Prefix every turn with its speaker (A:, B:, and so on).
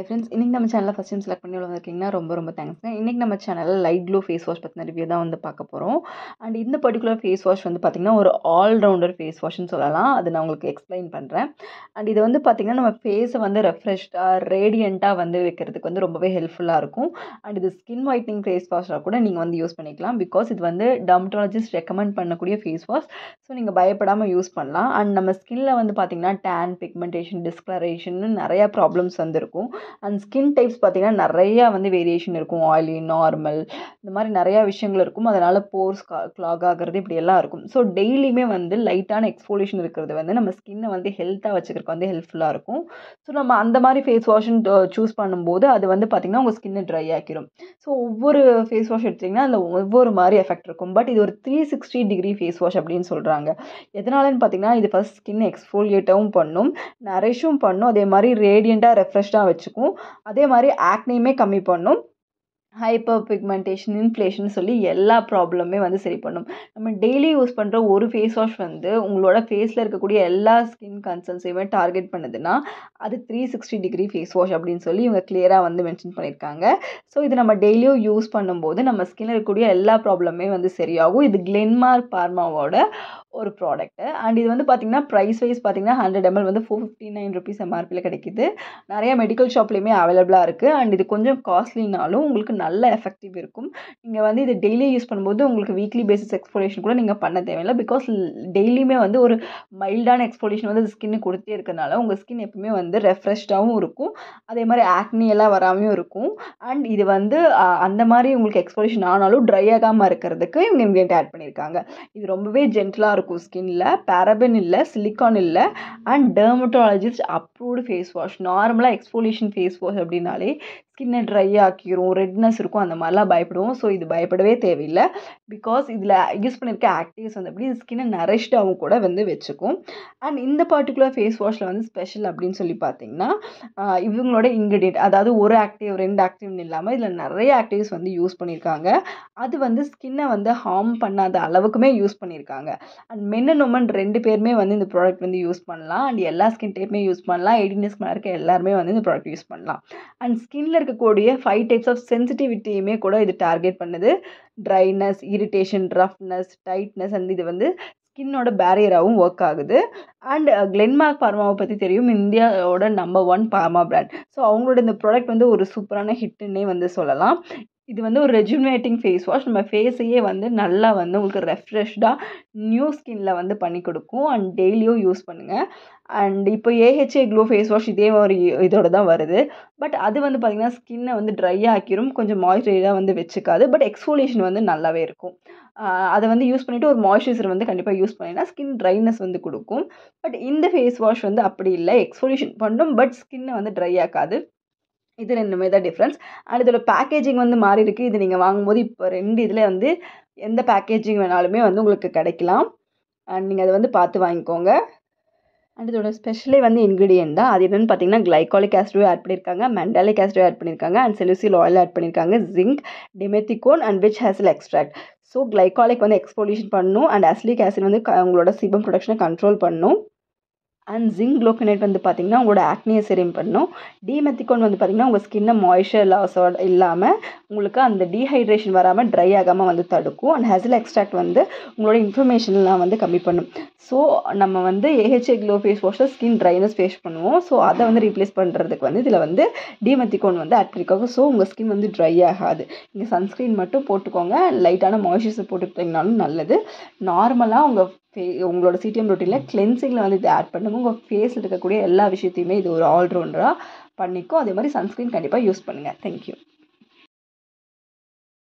A: Friends, இன்னைக்கு நம்ம சேனலை ஃபஸ்ட் டைம் செலக்ட் பண்ணி வந்திருக்கீங்கன்னா ரொம்ப ரொம்ப தேங்க்ஸ்ங்க. இன்னைக்கு நம்ம சேனலில் லைட் க்ளோ ஃபேஸ் வாஷ் பற்றின ரிவ்யூ தான் வந்து பார்க்க போகிறோம். அண்ட் இந்த பர்டிகுலர் ஃபேஸ் வாஷ் வந்து பார்த்திங்கன்னா ஒரு ஆல்ரவுண்டர் ஃபேஸ் வாஷ்னு சொல்லலாம். அது நான் உங்களுக்கு எக்ஸ்பிளைன் பண்ணுறேன். அண்ட் இது வந்து பார்த்திங்கன்னா நம்ம ஃபேஸை வந்து ரெஃப்ரெஷ்டாக ரேடியண்ட்டாக வந்து வைக்கிறதுக்கு வந்து ரொம்பவே ஹெல்ப்ஃபுல்லாக இருக்கும். அண்ட் இது ஸ்கின் ஒயிட்னிங் ஃபேஸ் வாஷாக கூட நீங்கள் வந்து யூஸ் பண்ணிக்கலாம். பிகாஸ் இது வந்து டெர்மட்டாலஜிஸ்ட் ரெக்கமெண்ட் பண்ணக்கூடிய ஃபேஸ் வாஷ். ஸோ நீங்கள் பயப்படாமல் யூஸ் பண்ணலாம். அண்ட் நம்ம ஸ்கின்னில் வந்து பார்த்திங்கன்னா டேன், பிக்மெண்டேஷன், டிஸ்கலரேஷன் நிறையா ப்ராப்ளம்ஸ் வந்து இருக்கும். அண்ட் ஸ்கின் டைப்ஸ் பார்த்திங்கன்னா நிறையா வந்து வேரியேஷன் இருக்கும். ஆயிலி, நார்மல், இந்த மாதிரி நிறையா விஷயங்கள் இருக்கும். அதனால் போர்ஸ் கிளாக் ஆகிறது இப்படியெல்லாம் இருக்கும். ஸோ டெய்லியுமே வந்து லைட்டான எக்ஸ்ஃபோலியேஷன் இருக்கிறது வந்து நம்ம ஸ்கின்னை வந்து ஹெல்த்தாக வச்சுக்கிறதுக்கு வந்து ஹெல்ப்ஃபுல்லாக இருக்கும். ஸோ நம்ம அந்த மாதிரி ஃபேஸ் வாஷ்ன்னு சூஸ் பண்ணும்போது அது வந்து பார்த்திங்கன்னா உங்கள் ஸ்கின்னை ட்ரை ஆக்கிடும். ஸோ ஒவ்வொரு ஃபேஸ் வாஷ் எடுத்திங்கன்னா அதில் ஒவ்வொரு மாதிரி எஃபெக்ட் இருக்கும். பட் இது ஒரு 360 டிகிரி ஃபேஸ் வாஷ் அப்படின்னு சொல்கிறாங்க. எதனாலன்னு பார்த்திங்கன்னா இது ஃபஸ்ட் ஸ்கின் எக்ஸ்ஃபோலியேட்டாகவும் பண்ணும், நரிஷும் பண்ணும், அதே மாதிரி ரேடியண்ட்டாக ரெஃப்ரெஷ்டாக வச்சுக்கும். அதே மாதிரி ஆக்னேயுமே கம்மி பண்ணும். ஹைப்பர் பிக்மெண்டேஷன், இன்ஃப்ளேஷன் சொல்லி எல்லா ப்ராப்ளமே வந்து சரி பண்ணும். நம்ம டெய்லி யூஸ் பண்ணுற ஒரு ஃபேஸ் வாஷ் வந்து உங்களோட ஃபேஸில் இருக்கக்கூடிய எல்லா ஸ்கின் கன்சர்ன்ஸையுமே டார்கெட் பண்ணுதுன்னா அது 360 டிகிரி ஃபேஸ் வாஷ் அப்படின்னு சொல்லி இவங்க கிளியராக வந்து மென்ஷன் பண்ணியிருக்காங்க. ஸோ இது நம்ம டெய்லியும் யூஸ் பண்ணும்போது நம்ம ஸ்கின்னில் இருக்கக்கூடிய எல்லா ப்ராப்ளமே வந்து சரியாகும். இது கிளென்மார்க் பார்மாவோட ஒரு ப்ராடக்ட்டு. அண்ட் இது வந்து பார்த்திங்கன்னா ப்ரைஸ் வைஸ் பார்த்திங்கன்னா 100 ml வந்து 459 ருபீஸ் எம்ஆர்பியில் கிடைக்கிது. நிறைய மெடிக்கல் ஷாப்லேயுமே அவைலபிளாக இருக்குது. அண்ட் இது கொஞ்சம் காஸ்ட்லினாலும் உங்களுக்கு நல்ல எஃபெக்டிவ் இருக்கும். நீங்கள் வந்து இது டெய்லி யூஸ் பண்ணும்போது உங்களுக்கு வீக்லி பேசிஸ் எக்ஸ்ஃபோலியேஷன் கூட நீங்கள் பண்ண தேவையில்லை. பிகாஸ் டெய்லியுமே வந்து ஒரு மைல்டான எக்ஸ்ஃபோலியேஷன் வந்து ஸ்கின்னு கொடுத்தே இருக்கிறனால உங்கள் ஸ்கின் எப்பவுமே வந்து ரெஃப்ரெஷ்டாகவும் இருக்கும். அதே மாதிரி ஆக்னி எல்லாம் வராமையும் இருக்கும். அண்ட் இது வந்து அந்த மாதிரி உங்களுக்கு எக்ஸ்ஃபோலியேஷன் ஆனாலும் ட்ரை ஆகாமல் இருக்கிறதுக்கு இவங்க இன்கிரியன்ட் ஆட் பண்ணியிருக்காங்க. இது ரொம்பவே ஜென்டலாக இருக்கும் ஸ்கின்ல. பேரபன் இல்லை, சிலிக்கான் இல்லை. And dermatologist approved face wash. நார்மலாக எக்ஸ்ஃபோலியேஷன் ஃபேஸ் வாஷ் அப்படின்னாலே ஸ்கின்னை ட்ரை ஆக்கிரும், ரெட்னஸ் இருக்கும், அந்த மாதிரிலாம் பயப்படுவோம். ஸோ இது பயப்படவே தேவையில்லை. பிகாஸ் இதில் யூஸ் பண்ணியிருக்க ஆக்டிவ்ஸ் வந்து அப்படி ஸ்கின்னை நரிஷ்டாகவும் கூட வந்து வச்சுக்கும். அண்ட் இந்த பர்டிகுலர் ஃபேஸ் வாஷில் வந்து ஸ்பெஷல் அப்படின்னு சொல்லி பார்த்தீங்கன்னா இவங்களோட இன்க்ரீடியன்ட், அதாவது ஒரு ஆக்டிவ் 2 ஆக்டிவ்னு இல்லாமல் இதில் நிறைய ஆக்டிவ்ஸ் வந்து யூஸ் பண்ணியிருக்காங்க. அது வந்து ஸ்கின்னை வந்து ஹார்ம் பண்ணாத அளவுக்குமே யூஸ் பண்ணியிருக்காங்க. அண்ட் மென் அண்ட் உமன் 2 பேருமே வந்து இந்த ப்ராடக்ட் வந்து யூஸ் பண்ணலாம். அண்ட் எல்லா ஸ்கின் டைப்புமே யூஸ் பண்ணலாம். 18 இயர்ஸ்க்கு மேலே இருக்க எல்லாருமே வந்து இந்த ப்ராடக்ட் யூஸ் பண்ணலாம். அண்ட் ஸ்கின்ல இருக்கக்கூடிய 5 டைப்ஸ் ஆஃப் சென்சிட்டிவிட்டியுமே கூட இது டார்கெட் பண்ணுது. Dryness, irritation, roughness, tightness. And இது வந்து ஸ்கின்னோட பேரியராகவும் ஒர்க் ஆகுது. அண்ட் கிளென்மார்க் பார்மாவை பற்றி தெரியும், இந்தியாவோட நம்பர் 1 பார்மா பிராண்ட். ஸோ அவங்களோட இந்த ப்ராடக்ட் வந்து ஒரு சூப்பரான ஹிட்டுன்னே வந்து சொல்லலாம். இது வந்து ஒரு ரெஜுனேட்டிங் ஃபேஸ் வாஷ். நம்ம ஃபேஸையே வந்து நல்லா வந்து உங்களுக்கு ரெஃப்ரெஷ்டாக நியூ ஸ்கின்ல வந்து பண்ணி கொடுக்கும். அண்ட் டெய்லியும் யூஸ் பண்ணுங்கள். அண்ட் இப்போ ஏஹெச்ஏ க்ளோ ஃபேஸ் வாஷ் இதே மாதிரி இதோட தான் வருது. பட் அது வந்து பார்த்திங்கன்னா ஸ்கின்னை வந்து ட்ரை ஆக்கிரும், கொஞ்சம் மாய்ஸ்சரைஸாக வந்து வச்சுக்காது. பட் எக்ஸ்ஃபோலியேஷன் வந்து நல்லாவே இருக்கும். அதை வந்து யூஸ் பண்ணிவிட்டு ஒரு மாய்ஸ்சரைசர் வந்து கண்டிப்பாக யூஸ் பண்ணினா ஸ்கின் ட்ரைனஸ் வந்து கொடுக்கும். பட் இந்த ஃபேஸ் வாஷ் வந்து அப்படி இல்லை, எக்ஸ்ஃபோலியேஷன் பண்ணும், பட் ஸ்கின்னை வந்து ட்ரை ஆக்காது. இது 2மே தான் டிஃப்ரென்ஸ். அண்ட் இதோட பேக்கேஜிங் வந்து மாறி இருக்குது. இது நீங்கள் வாங்கும்போது இப்போ 2 இதில் வந்து எந்த பேக்கேஜிங் வேணாலுமே வந்து உங்களுக்கு கிடைக்கலாம். அண்ட் நீங்கள் அதை வந்து பார்த்து வாங்கிக்கோங்க. அண்ட் இதோட ஸ்பெஷலே வந்து இன்க்ரீடியன்ட் தான். அது என்னென்னு பார்த்தீங்கன்னா கிளைகாலிக் ஆசிட் ஆட் பண்ணியிருக்காங்க, மெண்டாலிக் ஆசிட் ஆட் பண்ணியிருக்காங்க, அண்ட் செலுசில் ஆயில் ஆட் பண்ணியிருக்காங்க, zinc, dimethicone and witch hazel extract. So glycolic வந்து எக்ஸ்ஃபோலியேஷன் பண்ணணும். அண்ட் அசிலிக் ஆசிட் வந்து உங்களோட சிபம் ப்ரொடக்ஷனை கண்ட்ரோல் பண்ணணும். அண்ட் ஜிங்க் குளோக்கனேட் வந்து பார்த்திங்கன்னா உங்களோட ஆக்னியை சரி பண்ணும். டிமெத்திகோன் வந்து பார்த்திங்கன்னா உங்கள் ஸ்கின்னை மாய்ஸ்சர் லாஸோட இல்லாமல் உங்களுக்கு அந்த டீஹைட்ரேஷன் வராமல் ட்ரை ஆகாமல் வந்து தடுக்கும். அண்ட் ஹேசல் எக்ஸ்ட்ராக்ட் வந்து உங்களோட இன்ஃப்ளமேஷன்லாம் வந்து கம்மி பண்ணும். ஸோ நம்ம வந்து ஏஹெச்ஏ க்ளோ ஃபேஸ் வாஷில் ஸ்கின் ட்ரைனஸ் ஃபேஸ் பண்ணுவோம். ஸோ அதை வந்து ரீப்ளேஸ் பண்ணுறதுக்கு வந்து இதில் வந்து டிமெத்திகோன் வந்து ஆட் பண்ணிக்கோங்க. ஸோ உங்கள் ஸ்கின் வந்து ட்ரை ஆகாது. நீங்கள் சன்ஸ்க்ரீன் மட்டும் போட்டுக்கோங்க, லைட்டான மாய்ஸ்சரைசர் போட்டுக்கிட்டிங்கனாலும் நல்லது. நார்மலாக உங்களோட சிடிஎம் ரொட்டீனில் கிளென்சிங்கில் வந்து இதை ஆட் பண்ணுங்க. உங்கள் ஃபேஸில் இருக்கக்கூடிய எல்லா விஷயத்தையுமே இது ஒரு ஆல்ரவுண்டராக பண்ணிக்கும். அதே மாதிரி சன்ஸ்க்ரீன் கண்டிப்பாக யூஸ் பண்ணுங்கள். தேங்க்யூ.